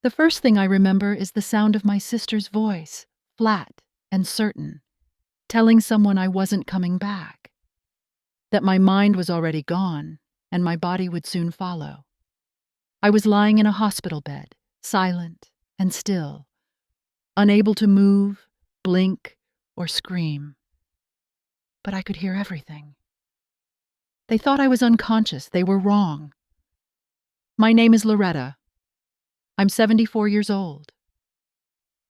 The first thing I remember is the sound of my sister's voice, flat and certain, telling someone I wasn't coming back, that my mind was already gone and my body would soon follow. I was lying in a hospital bed, silent and still, unable to move, blink, or scream. But I could hear everything. They thought I was unconscious. They were wrong. My name is Loretta. I'm 74 years old.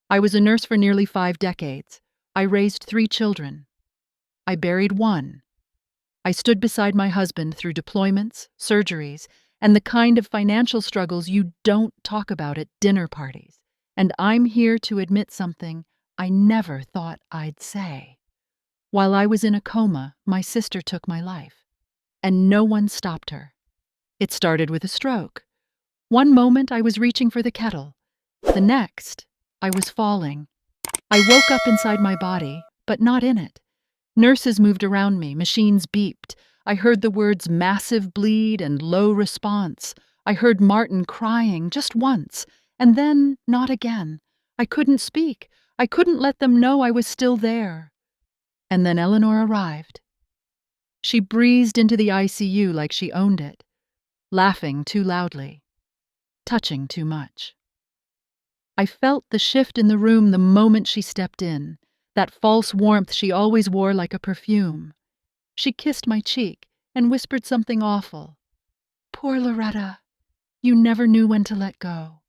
I was a nurse for nearly 5 decades. I raised 3 children. I buried 1. I stood beside my husband through deployments, surgeries, and the kind of financial struggles you don't talk about at dinner parties. And I'm here to admit something I never thought I'd say. While I was in a coma, my sister took my life, and no one stopped her. It started with a stroke. One moment I was reaching for the kettle. The next, I was falling. I woke up inside my body, but not in it. Nurses moved around me, machines beeped. I heard the words massive bleed and low response. I heard Martin crying just once, and then not again. I couldn't speak. I couldn't let them know I was still there. And then Eleanor arrived. She breezed into the ICU like she owned it, laughing too loudly, touching too much. I felt the shift in the room the moment she stepped in, that false warmth she always wore like a perfume. She kissed my cheek and whispered something awful. Poor Loretta, you never knew when to let go.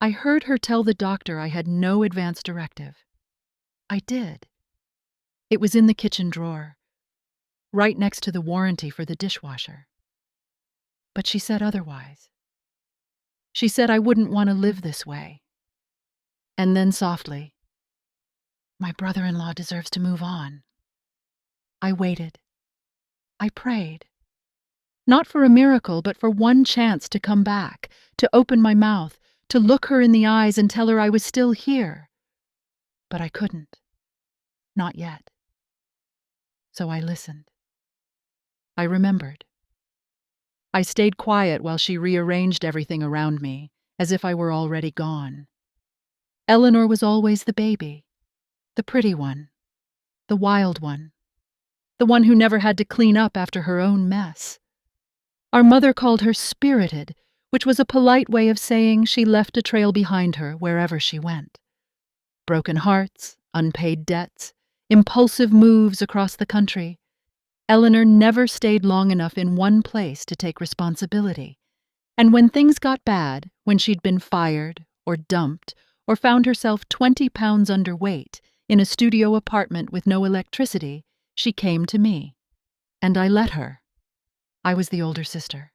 I heard her tell the doctor I had no advance directive. I did. It was in the kitchen drawer, right next to the warranty for the dishwasher. But she said otherwise. She said I wouldn't want to live this way. And then softly, my brother-in-law deserves to move on. I waited. I prayed. Not for a miracle, but for one chance to come back, to open my mouth, to look her in the eyes and tell her I was still here. But I couldn't. Not yet. So I listened. I remembered. I stayed quiet while she rearranged everything around me, as if I were already gone. Eleanor was always the baby, the pretty one, the wild one, the one who never had to clean up after her own mess. Our mother called her spirited, which was a polite way of saying she left a trail behind her wherever she went. Broken hearts, unpaid debts, impulsive moves across the country. Eleanor never stayed long enough in one place to take responsibility. And when things got bad, when she'd been fired or dumped or found herself 20 pounds underweight in a studio apartment with no electricity, she came to me. And I let her. I was the older sister.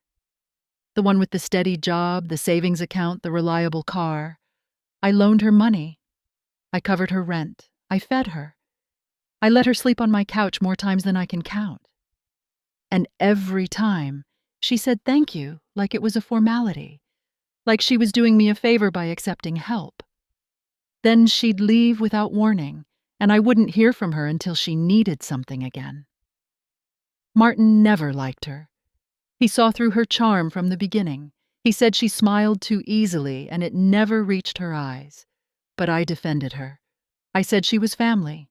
The one with the steady job, the savings account, the reliable car. I loaned her money. I covered her rent. I fed her. I let her sleep on my couch more times than I can count. And every time, she said thank you like it was a formality, like she was doing me a favor by accepting help. Then she'd leave without warning, and I wouldn't hear from her until she needed something again. Martin never liked her. He saw through her charm from the beginning. He said she smiled too easily and it never reached her eyes. But I defended her. I said she was family,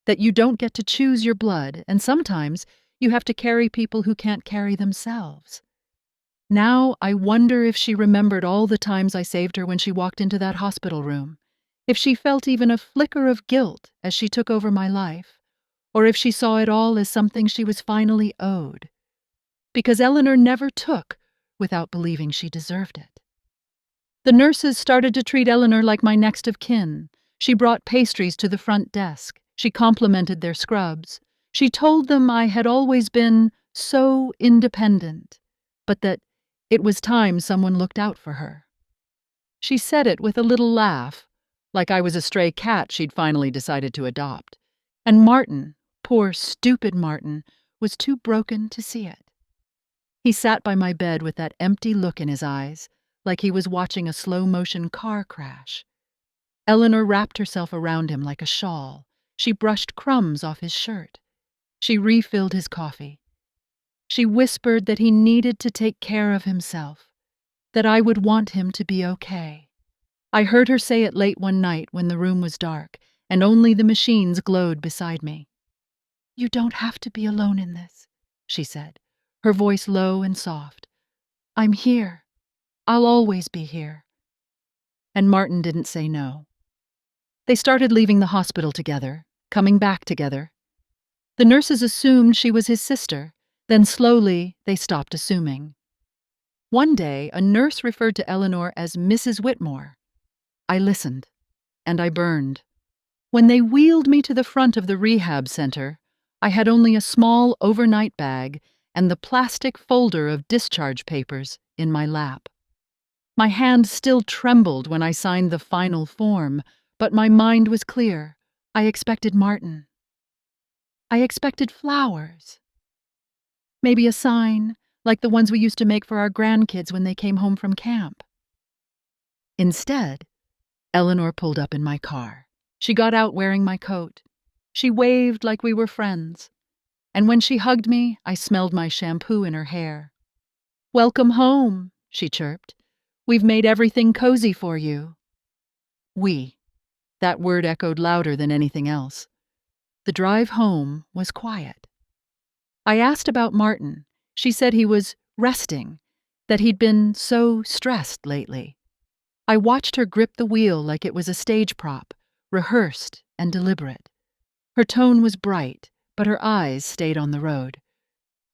that you don't get to choose your blood, and sometimes you have to carry people who can't carry themselves. Now I wonder if she remembered all the times I saved her when she walked into that hospital room, if she felt even a flicker of guilt as she took over my life, or if she saw it all as something she was finally owed. Because Eleanor never took without believing she deserved it. The nurses started to treat Eleanor like my next of kin. She brought pastries to the front desk. She complimented their scrubs. She told them I had always been so independent, but that it was time someone looked out for her. She said it with a little laugh, like I was a stray cat she'd finally decided to adopt. And Martin, poor stupid Martin, was too broken to see it. He sat by my bed with that empty look in his eyes, like he was watching a slow-motion car crash. Eleanor wrapped herself around him like a shawl. She brushed crumbs off his shirt. She refilled his coffee. She whispered that he needed to take care of himself, that I would want him to be okay. I heard her say it late one night when the room was dark and only the machines glowed beside me. "You don't have to be alone in this," she said, her voice low and soft. "I'm here. I'll always be here." And Martin didn't say no. They started leaving the hospital together, coming back together. The nurses assumed she was his sister, then slowly they stopped assuming. One day, a nurse referred to Eleanor as Mrs. Whitmore. I listened, and I burned. When they wheeled me to the front of the rehab center, I had only a small overnight bag and the plastic folder of discharge papers in my lap. My hand still trembled when I signed the final form, but my mind was clear. I expected Martin. I expected flowers. Maybe a sign, like the ones we used to make for our grandkids when they came home from camp. Instead, Eleanor pulled up in my car. She got out wearing my coat. She waved like we were friends. And when she hugged me, I smelled my shampoo in her hair. "Welcome home," she chirped. "We've made everything cozy for you." We. That word echoed louder than anything else. The drive home was quiet. I asked about Martin. She said he was resting, that he'd been so stressed lately. I watched her grip the wheel like it was a stage prop, rehearsed and deliberate. Her tone was bright, but her eyes stayed on the road.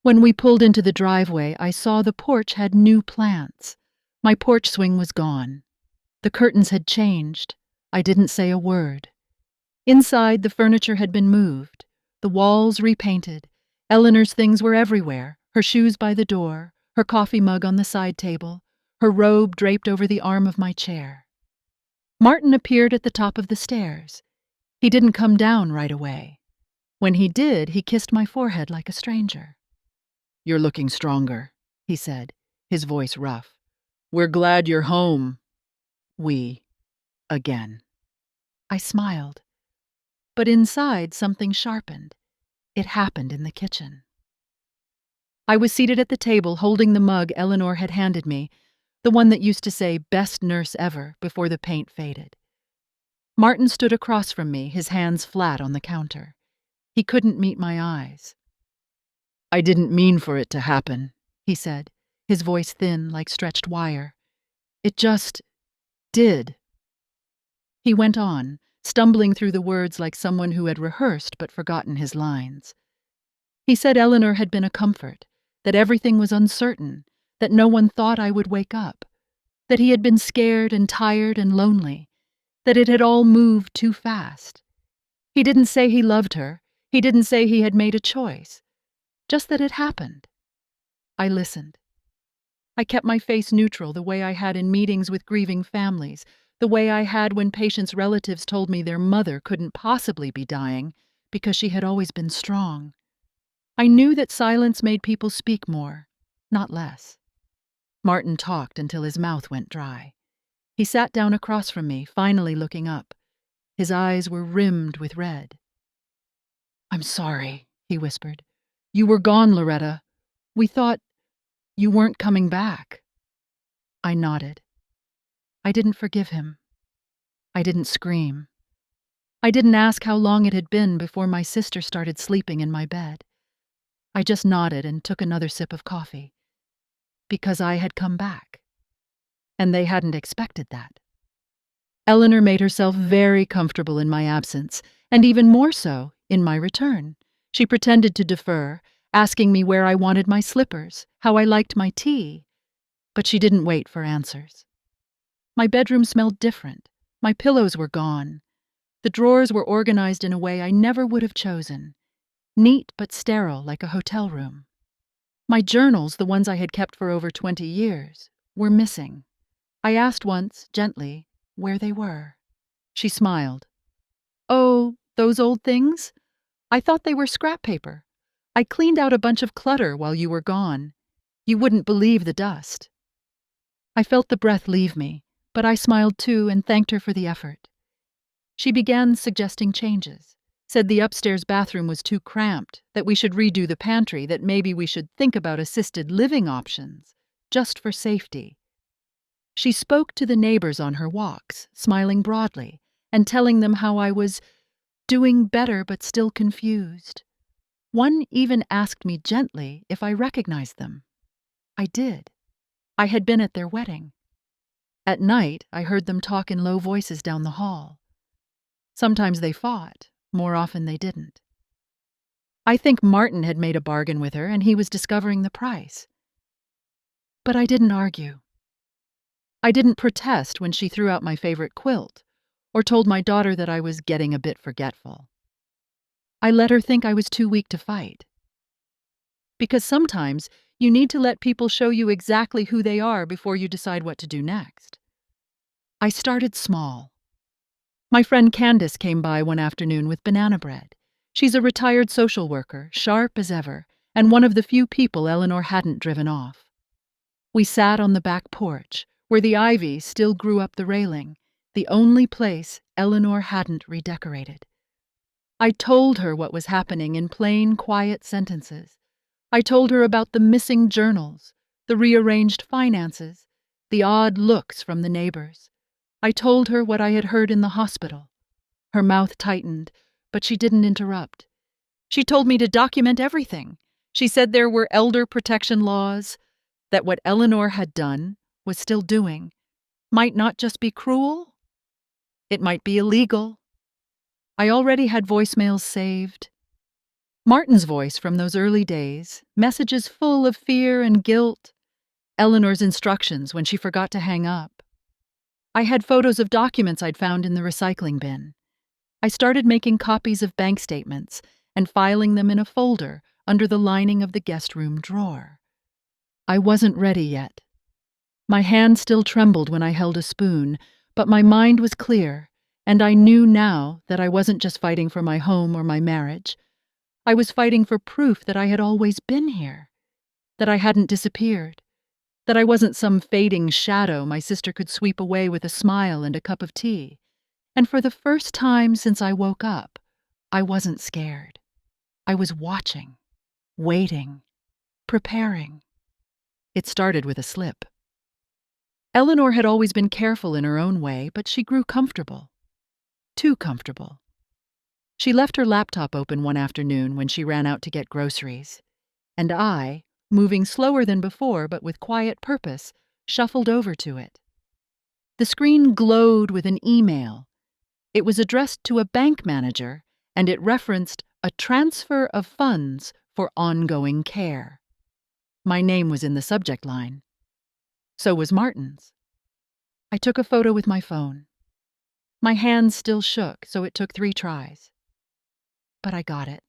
When we pulled into the driveway, I saw the porch had new plants. My porch swing was gone. The curtains had changed. I didn't say a word. Inside, the furniture had been moved, the walls repainted. Eleanor's things were everywhere, her shoes by the door, her coffee mug on the side table, her robe draped over the arm of my chair. Martin appeared at the top of the stairs. He didn't come down right away. When he did, he kissed my forehead like a stranger. "You're looking stronger," he said, his voice rough. "We're glad you're home." We. Again. I smiled. But inside, something sharpened. It happened in the kitchen. I was seated at the table holding the mug Eleanor had handed me, the one that used to say "Best Nurse Ever" before the paint faded. Martin stood across from me, his hands flat on the counter. He couldn't meet my eyes. "I didn't mean for it to happen," he said, his voice thin like stretched wire. "It just did." He went on, stumbling through the words like someone who had rehearsed but forgotten his lines. He said Eleanor had been a comfort, that everything was uncertain, that no one thought I would wake up, that he had been scared and tired and lonely, that it had all moved too fast. He didn't say he loved her. He didn't say he had made a choice. Just that it happened. I listened. I kept my face neutral the way I had in meetings with grieving families, the way I had when patients' relatives told me their mother couldn't possibly be dying because she had always been strong. I knew that silence made people speak more, not less. Martin talked until his mouth went dry. He sat down across from me, finally looking up. His eyes were rimmed with red. "I'm sorry," he whispered. "You were gone, Loretta. We thought you weren't coming back." I nodded. I didn't forgive him. I didn't scream. I didn't ask how long it had been before my sister started sleeping in my bed. I just nodded and took another sip of coffee. Because I had come back. And they hadn't expected that. Eleanor made herself very comfortable in my absence, and even more so in my return. She pretended to defer, asking me where I wanted my slippers, how I liked my tea. But she didn't wait for answers. My bedroom smelled different. My pillows were gone. The drawers were organized in a way I never would have chosen. Neat but sterile like a hotel room. My journals, the ones I had kept for over 20 years, were missing. I asked once, gently, where they were. She smiled. "Oh, those old things? I thought they were scrap paper. I cleaned out a bunch of clutter while you were gone. You wouldn't believe the dust." I felt the breath leave me, but I smiled too and thanked her for the effort. She began suggesting changes, said the upstairs bathroom was too cramped, that we should redo the pantry, that maybe we should think about assisted living options, just for safety. She spoke to the neighbors on her walks, smiling broadly, and telling them how I was doing better but still confused. One even asked me gently if I recognized them. I did. I had been at their wedding. At night, I heard them talk in low voices down the hall. Sometimes they fought, more often they didn't. I think Martin had made a bargain with her and he was discovering the price. But I didn't argue. I didn't protest when she threw out my favorite quilt, or told my daughter that I was getting a bit forgetful. I let her think I was too weak to fight. Because sometimes you need to let people show you exactly who they are before you decide what to do next. I started small. My friend Candace came by one afternoon with banana bread. She's a retired social worker, sharp as ever, and one of the few people Eleanor hadn't driven off. We sat on the back porch, where the ivy still grew up the railing, the only place Eleanor hadn't redecorated. I told her what was happening in plain, quiet sentences. I told her about the missing journals, the rearranged finances, the odd looks from the neighbors. I told her what I had heard in the hospital. Her mouth tightened, but she didn't interrupt. She told me to document everything. She said there were elder protection laws, that what Eleanor had done, was still doing, might not just be cruel, it might be illegal. I already had voicemails saved. Martin's voice from those early days, messages full of fear and guilt, Eleanor's instructions when she forgot to hang up. I had photos of documents I'd found in the recycling bin. I started making copies of bank statements and filing them in a folder under the lining of the guest room drawer. I wasn't ready yet. My hand still trembled when I held a spoon, but my mind was clear, and I knew now that I wasn't just fighting for my home or my marriage. I was fighting for proof that I had always been here, that I hadn't disappeared, that I wasn't some fading shadow my sister could sweep away with a smile and a cup of tea. And for the first time since I woke up, I wasn't scared. I was watching, waiting, preparing. It started with a slip. Eleanor had always been careful in her own way, but she grew comfortable. Too comfortable. She left her laptop open one afternoon when she ran out to get groceries, and I, moving slower than before but with quiet purpose, shuffled over to it. The screen glowed with an email. It was addressed to a bank manager, and it referenced a transfer of funds for ongoing care. My name was in the subject line. So was Martin's. I took a photo with my phone. My hands still shook, so it took 3 tries. But I got it.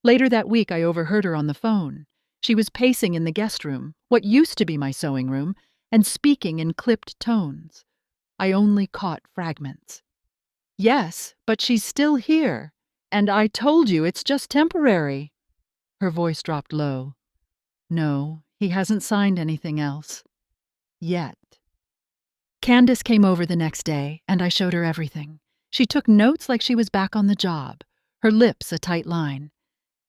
Later that week, I overheard her on the phone. She was pacing in the guest room, what used to be my sewing room, and speaking in clipped tones. I only caught fragments. Yes, but she's still here, and I told you it's just temporary. Her voice dropped low. No, he hasn't signed anything else. Yet. Candace came over the next day, and I showed her everything. She took notes like she was back on the job, her lips a tight line.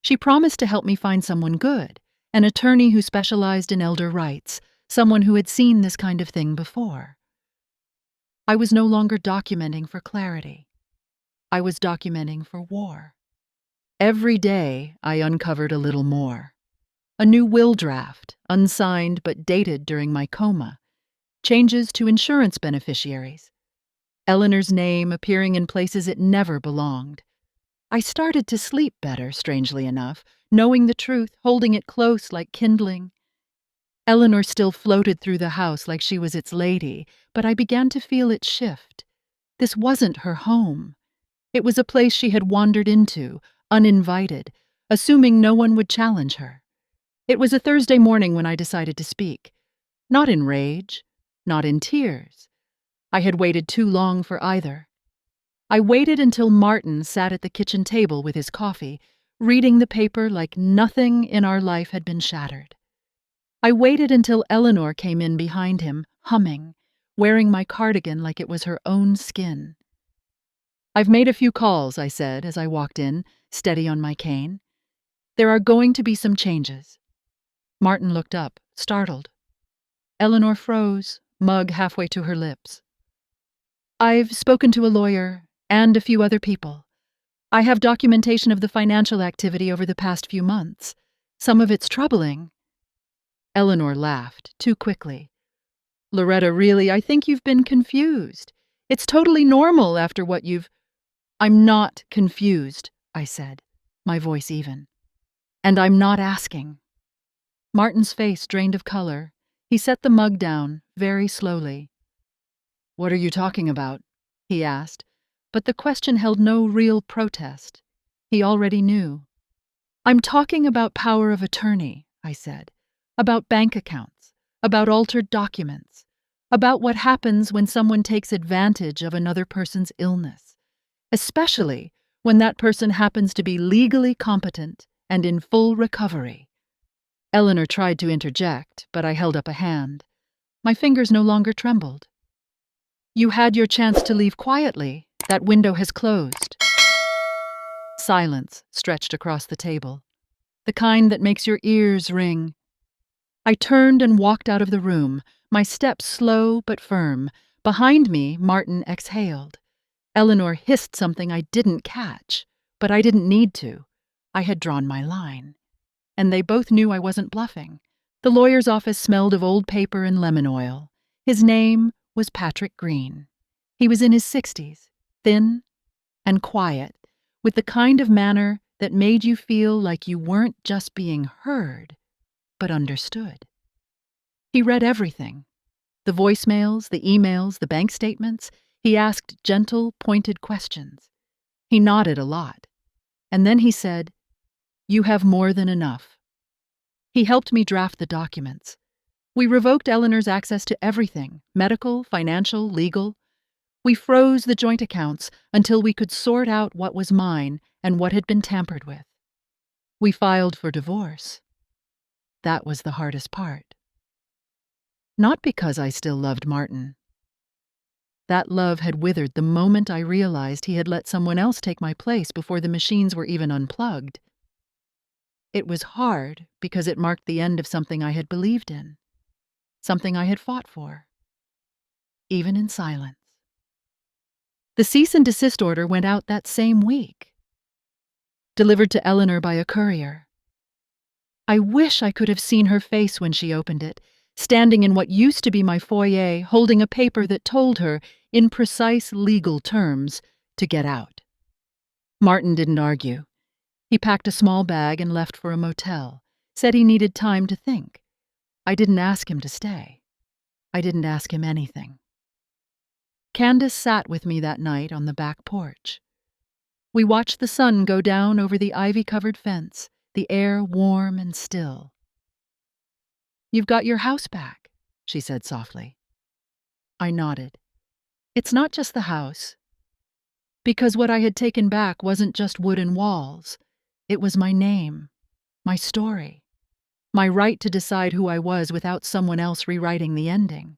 She promised to help me find someone good, an attorney who specialized in elder rights, someone who had seen this kind of thing before. I was no longer documenting for clarity. I was documenting for war. Every day, I uncovered a little more. A new will draft, unsigned but dated during my coma. Changes to insurance beneficiaries. Eleanor's name appearing in places it never belonged. I started to sleep better, strangely enough, knowing the truth, holding it close like kindling. Eleanor still floated through the house like she was its lady, but I began to feel it shift. This wasn't her home. It was a place she had wandered into, uninvited, assuming no one would challenge her. It was a Thursday morning when I decided to speak. Not in rage, not in tears. I had waited too long for either. I waited until Martin sat at the kitchen table with his coffee, reading the paper like nothing in our life had been shattered. I waited until Eleanor came in behind him, humming, wearing my cardigan like it was her own skin. I've made a few calls, I said as I walked in, steady on my cane. There are going to be some changes. Martin looked up, startled. Eleanor froze, mug halfway to her lips. I've spoken to a lawyer and a few other people. I have documentation of the financial activity over the past few months. Some of it's troubling. Eleanor laughed, too quickly. Loretta, really, I think you've been confused. It's totally normal after what you've... I'm not confused, I said, my voice even. And I'm not asking. Martin's face drained of color. He set the mug down, very slowly. What are you talking about? He asked, but the question held no real protest. He already knew. I'm talking about power of attorney, I said, about bank accounts, about altered documents, about what happens when someone takes advantage of another person's illness, especially when that person happens to be legally competent and in full recovery. Eleanor tried to interject, but I held up a hand. My fingers no longer trembled. You had your chance to leave quietly. That window has closed. Silence stretched across the table, the kind that makes your ears ring. I turned and walked out of the room, my steps slow but firm. Behind me, Martin exhaled. Eleanor hissed something I didn't catch, but I didn't need to. I had drawn my line. And they both knew I wasn't bluffing. The lawyer's office smelled of old paper and lemon oil. His name was Patrick Green. He was in his 60s, thin and quiet, with the kind of manner that made you feel like you weren't just being heard, but understood. He read everything. The voicemails, the emails, the bank statements. He asked gentle, pointed questions. He nodded a lot. And then he said, "You have more than enough." He helped me draft the documents. We revoked Eleanor's access to everything, medical, financial, legal. We froze the joint accounts until we could sort out what was mine and what had been tampered with. We filed for divorce. That was the hardest part. Not because I still loved Martin. That love had withered the moment I realized he had let someone else take my place before the machines were even unplugged. It was hard because it marked the end of something I had believed in, something I had fought for, even in silence. The cease and desist order went out that same week, delivered to Eleanor by a courier. I wish I could have seen her face when she opened it, standing in what used to be my foyer, holding a paper that told her, in precise legal terms, to get out. Martin didn't argue. He packed a small bag and left for a motel, said he needed time to think. I didn't ask him to stay. I didn't ask him anything. Candace sat with me that night on the back porch. We watched the sun go down over the ivy-covered fence, the air warm and still. "You've got your house back," she said softly. I nodded. It's not just the house. Because what I had taken back wasn't just wooden walls. It was my name, my story, my right to decide who I was without someone else rewriting the ending.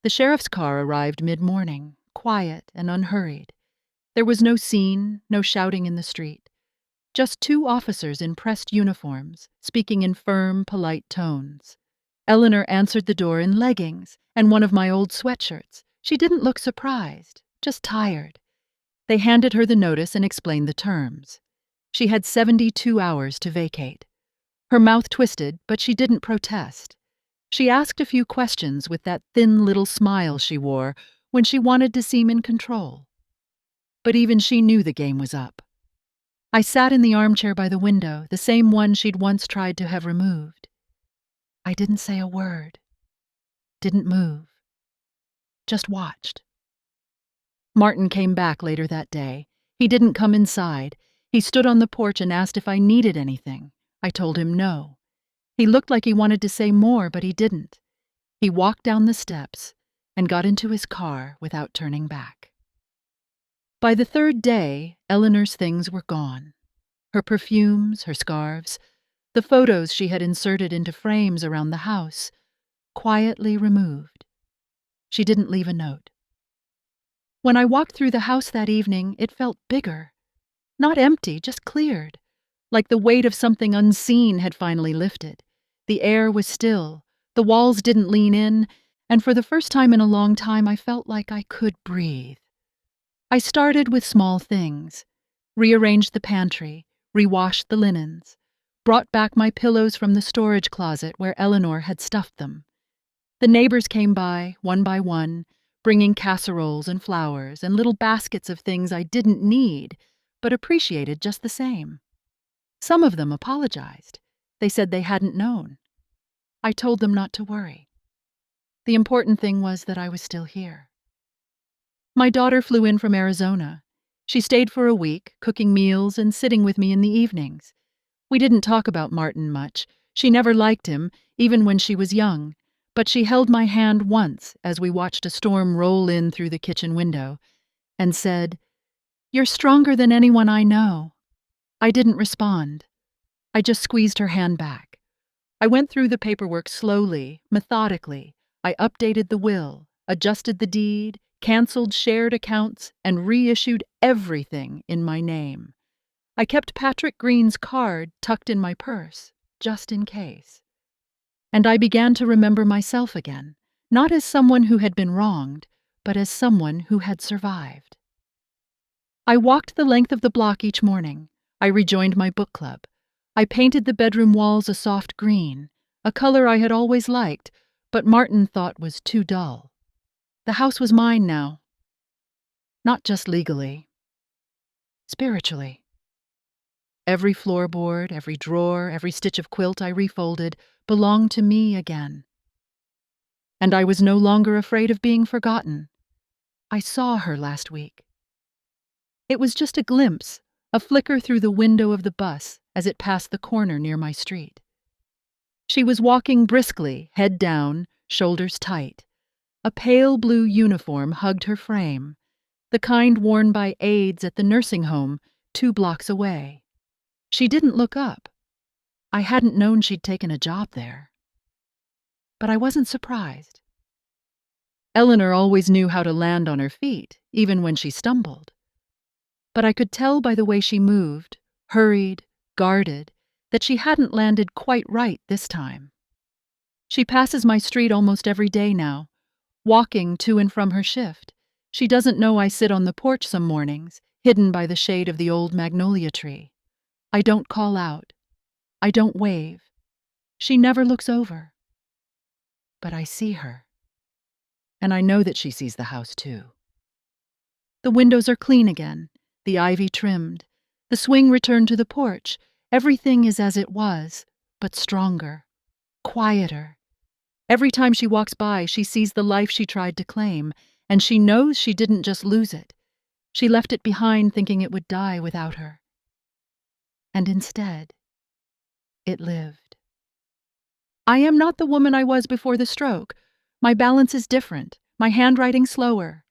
The sheriff's car arrived mid-morning, quiet and unhurried. There was no scene, no shouting in the street. Just two officers in pressed uniforms, speaking in firm, polite tones. Eleanor answered the door in leggings and one of my old sweatshirts. She didn't look surprised, just tired. They handed her the notice and explained the terms. She had 72 hours to vacate. Her mouth twisted, but she didn't protest. She asked a few questions with that thin little smile she wore when she wanted to seem in control. But even she knew the game was up. I sat in the armchair by the window, the same one she'd once tried to have removed. I didn't say a word, didn't move, just watched. Martin came back later that day. He didn't come inside. He stood on the porch and asked if I needed anything. I told him no. He looked like he wanted to say more, but he didn't. He walked down the steps and got into his car without turning back. By the third day, Eleanor's things were gone. Her perfumes, her scarves, the photos she had inserted into frames around the house, quietly removed. She didn't leave a note. When I walked through the house that evening, it felt bigger. Not empty, just cleared, like the weight of something unseen had finally lifted. The air was still, the walls didn't lean in, and for the first time in a long time I felt like I could breathe. I started with small things, rearranged the pantry, rewashed the linens, brought back my pillows from the storage closet where Eleanor had stuffed them. The neighbors came by one, bringing casseroles and flowers and little baskets of things I didn't need, but appreciated just the same. Some of them apologized. They said they hadn't known. I told them not to worry. The important thing was that I was still here. My daughter flew in from Arizona. She stayed for a week, cooking meals and sitting with me in the evenings. We didn't talk about Martin much. She never liked him, even when she was young. But she held my hand once as we watched a storm roll in through the kitchen window and said, "You're stronger than anyone I know." I didn't respond. I just squeezed her hand back. I went through the paperwork slowly, methodically. I updated the will, adjusted the deed, canceled shared accounts, and reissued everything in my name. I kept Patrick Green's card tucked in my purse, just in case. And I began to remember myself again, not as someone who had been wronged, but as someone who had survived. I walked the length of the block each morning. I rejoined my book club. I painted the bedroom walls a soft green, a color I had always liked, but Martin thought was too dull. The house was mine now. Not just legally. Spiritually. Every floorboard, every drawer, every stitch of quilt I refolded belonged to me again. And I was no longer afraid of being forgotten. I saw her last week. It was just a glimpse, a flicker through the window of the bus as it passed the corner near my street. She was walking briskly, head down, shoulders tight. A pale blue uniform hugged her frame, the kind worn by aides at the nursing home 2 blocks away. She didn't look up. I hadn't known she'd taken a job there. But I wasn't surprised. Eleanor always knew how to land on her feet, even when she stumbled. But I could tell by the way she moved, hurried, guarded, that she hadn't landed quite right this time. She passes my street almost every day now, walking to and from her shift. She doesn't know I sit on the porch some mornings, hidden by the shade of the old magnolia tree. I don't call out. I don't wave. She never looks over. But I see her. And I know that she sees the house too. The windows are clean again, the ivy trimmed, the swing returned to the porch. Everything is as it was, but stronger, quieter. Every time she walks by, she sees the life she tried to claim, and she knows she didn't just lose it. She left it behind thinking it would die without her. And instead, it lived. I am not the woman I was before the stroke. My balance is different, my handwriting slower.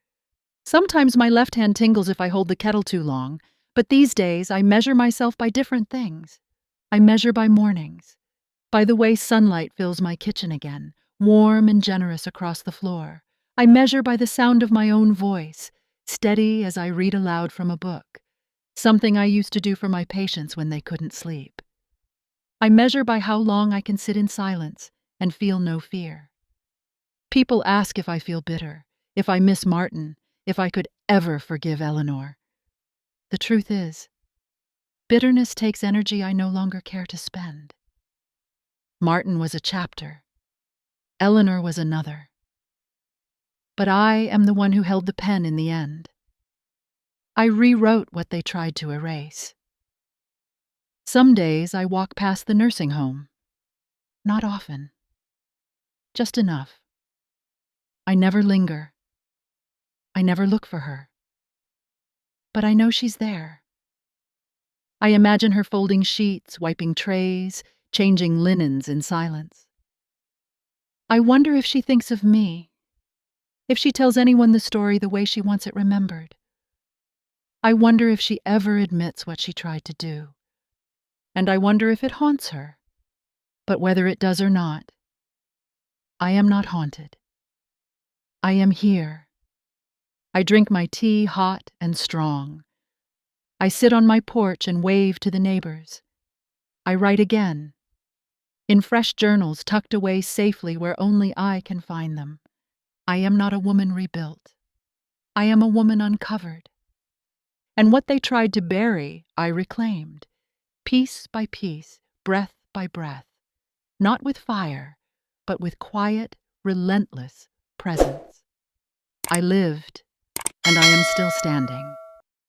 Sometimes my left hand tingles if I hold the kettle too long, but these days I measure myself by different things. I measure by mornings, by the way sunlight fills my kitchen again, warm and generous across the floor. I measure by the sound of my own voice, steady as I read aloud from a book, something I used to do for my patients when they couldn't sleep. I measure by how long I can sit in silence and feel no fear. People ask if I feel bitter, if I miss Martin, if I could ever forgive Eleanor. The truth is, bitterness takes energy I no longer care to spend. Martin was a chapter. Eleanor was another. But I am the one who held the pen in the end. I rewrote what they tried to erase. Some days I walk past the nursing home. Not often. Just enough. I never linger. I never look for her. But I know she's there. I imagine her folding sheets, wiping trays, changing linens in silence. I wonder if she thinks of me, if she tells anyone the story the way she wants it remembered. I wonder if she ever admits what she tried to do. And I wonder if it haunts her. But whether it does or not, I am not haunted. I am here. I drink my tea hot and strong. I sit on my porch and wave to the neighbors. I write again, in fresh journals tucked away safely where only I can find them. I am not a woman rebuilt. I am a woman uncovered. And what they tried to bury, I reclaimed, piece by piece, breath by breath, not with fire, but with quiet, relentless presence. I lived, and I am still standing.